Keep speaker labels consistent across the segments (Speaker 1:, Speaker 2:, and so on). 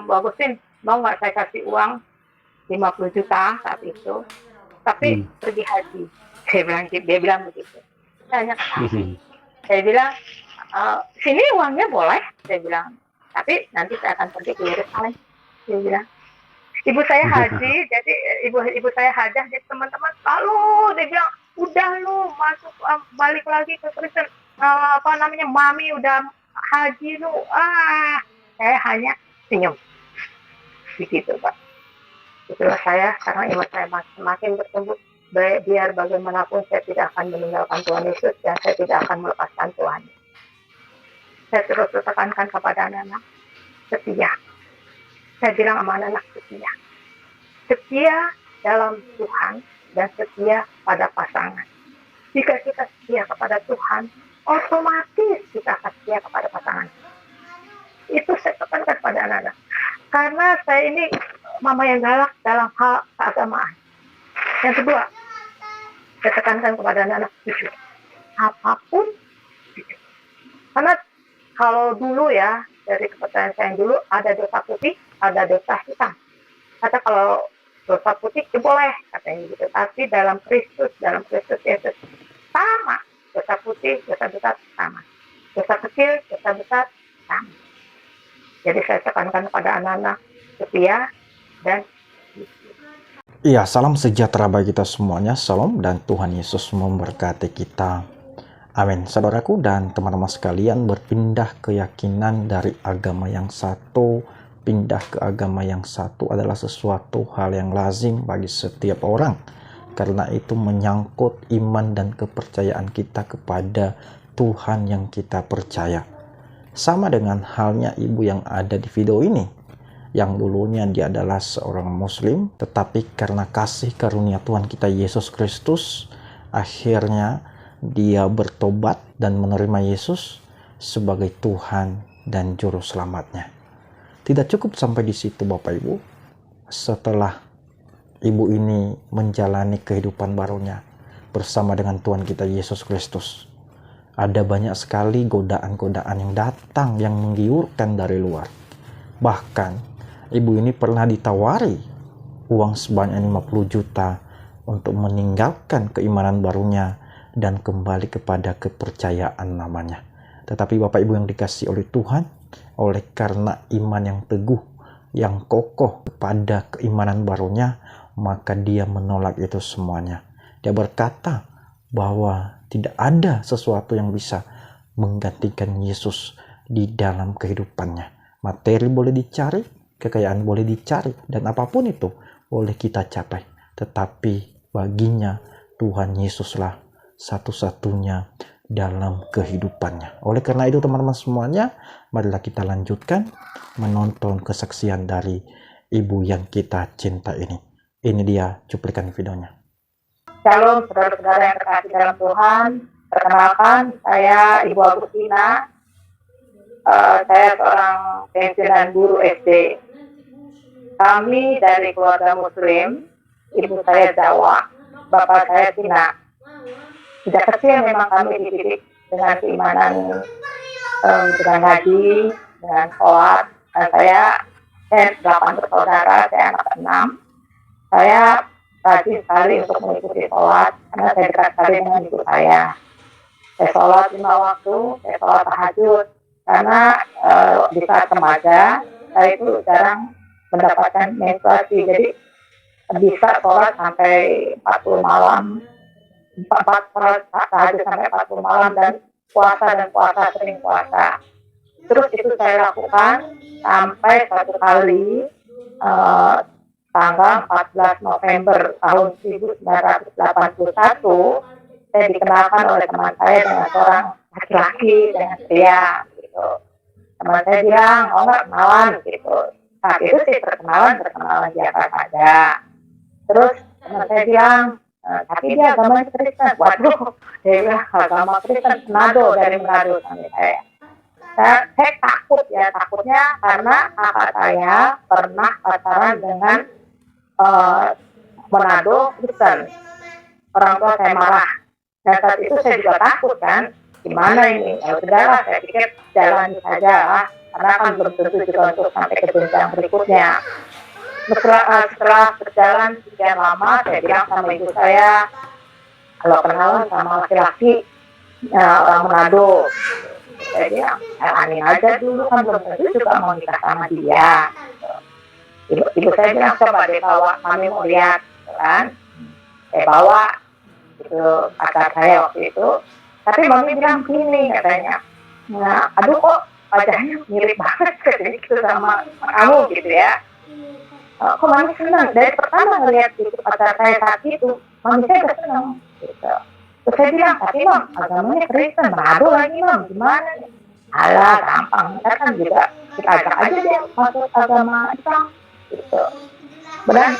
Speaker 1: Bagusin, mau nggak saya kasih uang 50 juta saat itu, tapi
Speaker 2: Hmm.
Speaker 1: pergi haji. Dia bilang begitu. Saya hanya kasih. Saya bilang, sini uangnya boleh, saya bilang. Tapi nanti saya akan pergi ke Yerusalem. Dia bilang, ibu saya haji, jadi ibu saya hajah, jadi teman-teman lalu dia bilang, udah lu masuk balik lagi ke Kristen, mami udah haji lu, saya hanya senyum begitu Pak. Itulah saya, karena iman saya semakin bertumbuh, biar bagaimanapun saya tidak akan meninggalkan Tuhan Yesus dan saya tidak akan melepaskan Tuhan. Saya terus tekankan kepada anak-anak, setia. Saya bilang sama anak-anak, setia. Setia dalam Tuhan dan setia pada pasangan. Jika kita setia kepada Tuhan, otomatis kita akan setia kepada pasangan. Itu saya tekankan pada anak-anak. Karena saya ini mama yang galak dalam hal keagamaan. Yang kedua, saya tekankan kepada anak-anak jujur. Apapun jujur. Karena kalau dulu ya, dari kepercayaan saya yang dulu, ada dosa putih, ada dosa hitam. Kata kalau dosa putih ya boleh, katanya gitu. Tapi dalam Kristus Yesus sama. Dosa putih, dosa besar sama. Dosa kecil, dosa besar sama. Jadi saya tekankan kepada anak-anak setia dan
Speaker 2: Iya, salam sejahtera bagi kita semuanya. Salam dan Tuhan Yesus memberkati kita. Amin. Saudaraku dan teman-teman sekalian, berpindah keyakinan dari agama yang satu, pindah ke agama yang satu adalah sesuatu hal yang lazim bagi setiap orang. Karena itu menyangkut iman dan kepercayaan kita kepada Tuhan yang kita percaya. Sama dengan halnya ibu yang ada di video ini, yang dulunya dia adalah seorang muslim, tetapi karena kasih karunia Tuhan kita Yesus Kristus, akhirnya dia bertobat dan menerima Yesus sebagai Tuhan dan Juru Selamatnya. Tidak cukup sampai di situ Bapak Ibu. Setelah ibu ini menjalani kehidupan barunya bersama dengan Tuhan kita Yesus Kristus, ada banyak sekali godaan-godaan yang datang yang menggiurkan dari luar. Bahkan ibu ini pernah ditawari uang sebanyak 50 juta untuk meninggalkan keimanan barunya dan kembali kepada kepercayaan namanya. Tetapi Bapak Ibu yang dikasihi oleh Tuhan, oleh karena iman yang teguh, yang kokoh kepada keimanan barunya, maka dia menolak itu semuanya. Dia berkata bahwa tidak ada sesuatu yang bisa menggantikan Yesus di dalam kehidupannya. Materi boleh dicari, kekayaan boleh dicari, dan apapun itu boleh kita capai. Tetapi baginya Tuhan Yesuslah satu-satunya dalam kehidupannya. Oleh karena itu teman-teman semuanya, marilah kita lanjutkan menonton kesaksian dari ibu yang kita cinta ini. Ini dia cuplikan videonya.
Speaker 1: Shalom saudara-saudara yang terkasih dalam Tuhan. Perkenalkan, saya Ibu Agustina. Saya seorang pensiunan guru SD. Kami dari keluarga Muslim. Ibu saya Jawa, bapak saya Cina. Sejak kecil memang kami dididik dengan keimanan, dengan ngaji, dengan sholat. Dan saya 8 bersaudara, saya anak 6. Saya rajin sekali untuk mengikuti sholat karena saya dekat sekali dengan ibu saya. Saya sholat 5 waktu, saya sholat tahajud karena di saat remaja saya itu jarang mendapatkan menstruasi, jadi bisa sholat sampai 40 malam, tahajud sampai 40 malam, dan puasa sering puasa. Terus itu saya lakukan sampai satu kali tanggal 14 November tahun 1981, saya dikenalkan oleh teman saya dengan seorang laki-laki dengan pria gitu. Teman saya bilang, oh nggak kenalan gitu. Saat itu sih perkenalan biasa saja. Terus teman saya bilang, tapi dia agama Kristen. Waduh, dia bilang agama Kristen, Manado, dari Manado sampai saya. Saya takut ya, takutnya karena kakak saya pernah pacaran dengan Manado Kristen. Orang tua saya marah. Dan saat itu saya juga takut kan, gimana ini? Ya sudahlah, saya pikir jalan saja lah. karena kan belum tentu juga untuk sampai ke jenjang berikutnya. Setelah berjalan sekian lama, saya bilang sama ibu saya, kalau kenalan sama laki-laki orang Manado, saya bilang, amin aja dulu, kan belum tentu juga mau nikah sama dia. Ibu saya bilang, coba deh bawa, mami mau lihat, kan? Saya bawa itu pacar saya waktu itu, tapi mami bilang gini katanya, nah, aduh kok wajahnya mirip banget gitu sama kamu gitu ya. Kok mami senang, dari pertama ngeliat itu pacar saya saat itu, mami saya udah senang gitu. Terus saya bilang, tapi mam, agamanya Kristen, Manado lagi mam, gimana nih? Alah, gampang, kita kan juga, kita ajak aja dia masuk agama Islam gitu. Benar,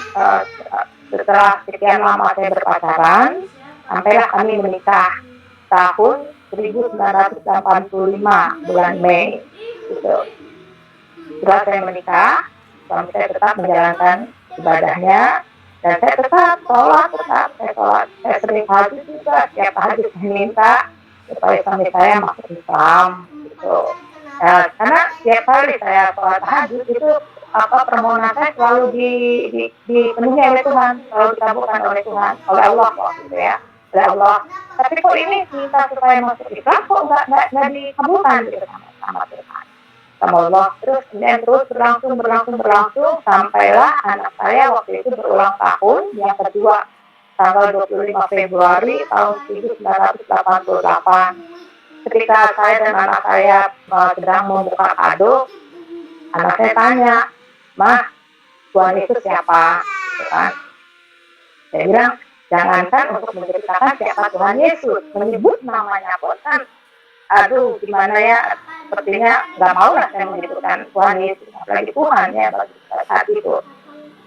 Speaker 1: setelah sekian lama saya berpacaran, sampailah kami menikah tahun 1985 bulan Mei gitu. Setelah saya menikah, suami saya tetap menjalankan ibadahnya dan saya tetap sholat, saya sering tahajud juga, setiap tahajud saya minta supaya suami saya masuk Islam gitu. Karena setiap kali saya sholat tahajud itu permohonan saya selalu dipenuhi oleh Tuhan, selalu dikabulkan oleh Tuhan, oleh Allah gitu ya, oleh Allah. Tapi kok ini minta supaya masuk Islam kok nggak dikabulkan gitu sama Tuhan, sama Allah. Terus berlangsung sampailah anak saya waktu itu berulang tahun yang kedua, tanggal 25 Februari tahun 1988. Ketika saya dan anak saya sedang membuka kado, anak saya tanya, "Mah, Tuhan Yesus siapa?" Gitu kan. Saya bilang, jangankan untuk menceritakan siapa Tuhan Yesus, menyebut namanya pun kan, aduh gimana ya, sepertinya nggak mau lah saya menyebutkan Tuhan Yesus, apalagi Tuhan ya bagi saat itu.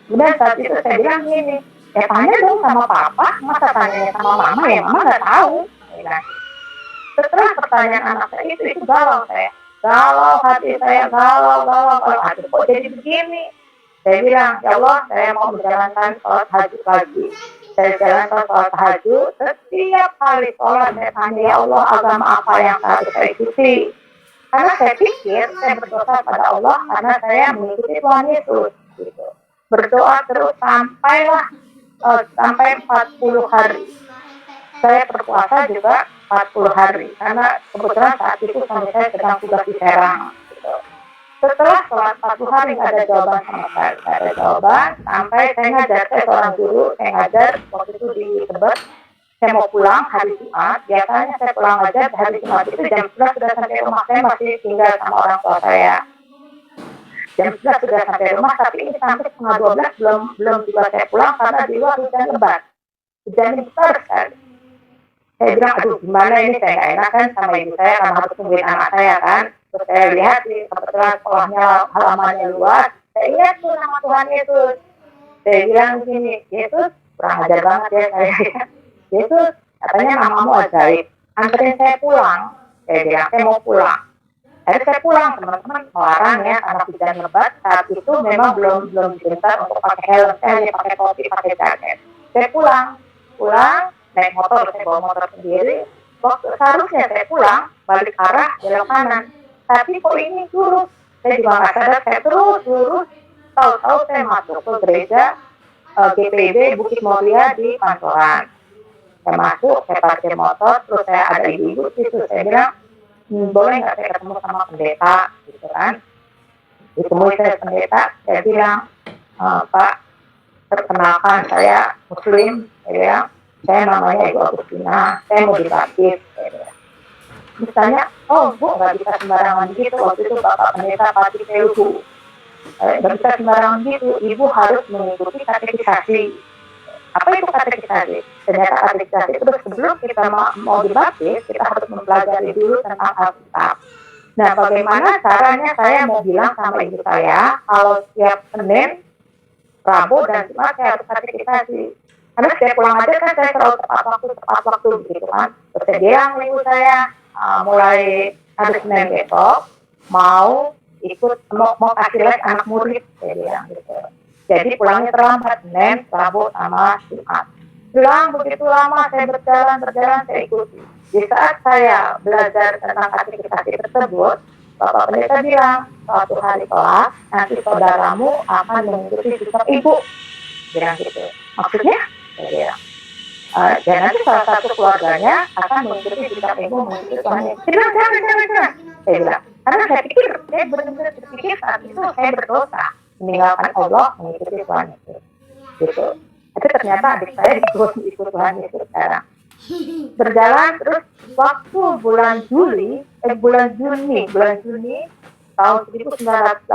Speaker 1: Kemudian saat itu saya bilang gini, tanya dong sama papa, masa tanya sama mama, ya mama nggak tahu. Nah, setelah pertanyaan anak saya itu galau saya. Galau hati saya, galau, aduh kok jadi begini. Saya bilang, ya Allah, saya mau menjalankan sholat tahajud lagi. Saya jalankan sholat tahajud, setiap kali sholat saya tanya, ya Allah, agama apa yang harus saya ikuti. Karena saya pikir, saya berdoa pada Allah karena saya mengikuti Tuhan Yesus. Gitu. Berdoa terus sampai 40 hari. Saya berpuasa juga 40 hari, karena kebetulan saat itu suami saya sedang tugas di Serang. Gitu. Setelah sholat 40 hari nggak ada jawaban sama sekali, nggak ada jawaban, sampai saya ngajar, saya seorang guru, saya ngajar waktu itu di Tebet. Saya mau pulang hari Jumat, biasanya saya pulang aja hari Jumat itu jam 11 sudah sampai rumah, saya masih tinggal sama orang tua saya. Jam 11 sudah sampai rumah, tapi ini sampai setengah 12 belum juga saya pulang karena di luar hujan lebat, hujan besar sekali. Saya bilang, aduh gimana ini, saya nggak enak kan sama ibu saya karena harus tungguin anak saya kan. Terus saya lihat di kebetulan sekolahnya halamannya luas, saya lihat tuh nama Tuhan Yesus. Saya bilang gini, Yesus kurang ajar banget ya saya. Yesus, katanya namamu ajaib, anterin saya pulang. Saya bilang, saya mau pulang. Akhirnya saya pulang, teman-teman melarang ya karena hujan lebat. Saat itu memang belum diperintah untuk pakai helm, saya hanya pakai topi, pakai jaket. Saya pulang naik motor, saya bawa motor sendiri. Waktu seharusnya saya pulang balik arah belok kanan, tapi kok ini lurus. Saya juga nggak sadar, saya terus lurus. Tahu-tahu saya masuk ke gereja GPIB Bukit Mulia di Pancoran. Saya masuk, saya parkir motor, terus saya ada ibu-ibu situ. Saya bilang, boleh nggak saya ketemu sama pendeta, gitu kan? Ditemui saya pendeta, saya bilang, Pak, perkenalkan saya Muslim, saya bilang, saya namanya Ibu Agustina, saya mau dibaptis. Misalnya, oh Bu, nggak bisa sembarangan gitu, waktu itu Bapak Pendeta Pati Telugu. Nggak bisa sembarangan gitu, Ibu harus mengikuti katekisasi. Apa itu katekisasi? Ternyata katekisasi itu sebelum kita mau dibaptis, kita harus mempelajari dulu tentang Alkitab. Nah, bagaimana caranya saya mau bilang sama ibu saya, kalau setiap Senin, Rabu, dan Jumat saya harus katekisasi. Karena saya pulang aja kan saya selalu tepat waktu gitu kan. Terus saya bilang ibu saya, mulai hari Senin besok mau kasih les anak murid, saya bilang gitu. Jadi pulangnya terlambat, Senin, Rabu, sama Jumat. Pulang begitu lama saya berjalan saya ikuti. Di saat saya belajar tentang katekisasi tersebut, Bapak pendeta bilang, suatu hari kelak nanti saudaramu akan mengikuti sistem ibu, bilang gitu. Maksudnya, saya bilang, dan nanti salah satu keluarganya akan mengikuti sistem ibu, mengikuti Tuhan Yesus. Saya bilang, jangan. Saya bilang, karena saya pikir, saya benar-benar berpikir saat itu saya berdosa, meninggalkan Allah, mengikuti Tuhan Yesus. Gitu. Tapi ternyata adik saya ikut Tuhan Yesus sekarang. Berjalan terus waktu bulan Juni tahun 1988,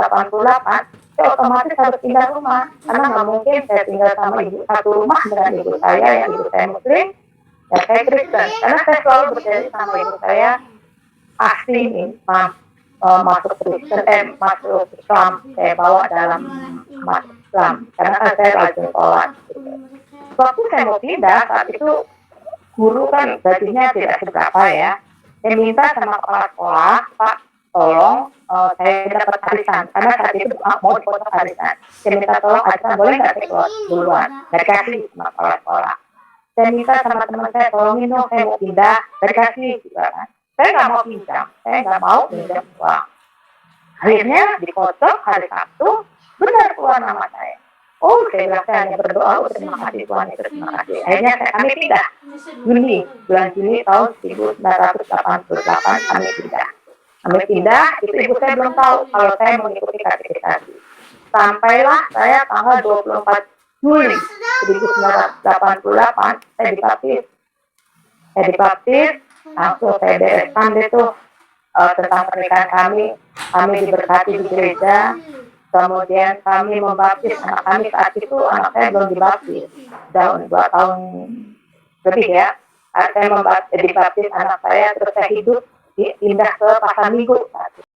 Speaker 1: saya otomatis harus pindah rumah karena nggak mungkin saya tinggal sama ibu satu rumah dengan ibu saya yang ibu saya Muslim, ya saya Kristen. Karena saya selalu berjanji sama ibu saya, pasti ini masuk Kristen, masuk Islam, saya bawa dalam masuk Islam karena kan saya rajin sholat. Waktu saya mau pindah saat itu guru kan gajinya tidak seberapa ya. Saya minta sama kepala sekolah, Pak, tolong saya dapat arisan karena saat itu mau dipotong arisan. Saya minta tolong arisan, boleh nggak saya keluar duluan? Dari kasih sama kepala sekolah. Saya minta sama teman saya, tolongin dong, saya mau pindah, dari kasih juga kan. Saya nggak mau pinjam, saya nggak mau pinjam uang. Akhirnya dikocok hari Sabtu, benar keluar nama saya. Oh, saya bilang saya hanya berdoa, terima kasih Tuhan, terima kasih. Akhirnya kami pindah. Bulan Juni tahun 1988 kami pindah. Itu ibu saya belum tahu kalau saya mengikuti katekisasi. Sampailah saya tanggal 24 Juli 1988 saya dibaptis. Langsung saya bereskan itu tentang pernikahan kami diberkati di gereja. Kemudian kami membaptis anak kami saat itu, anak saya belum dibaptis, 2 tahun lebih ya. Saya dibaptis anak saya, terus saya hidup pindah ke Pasar Minggu saat itu.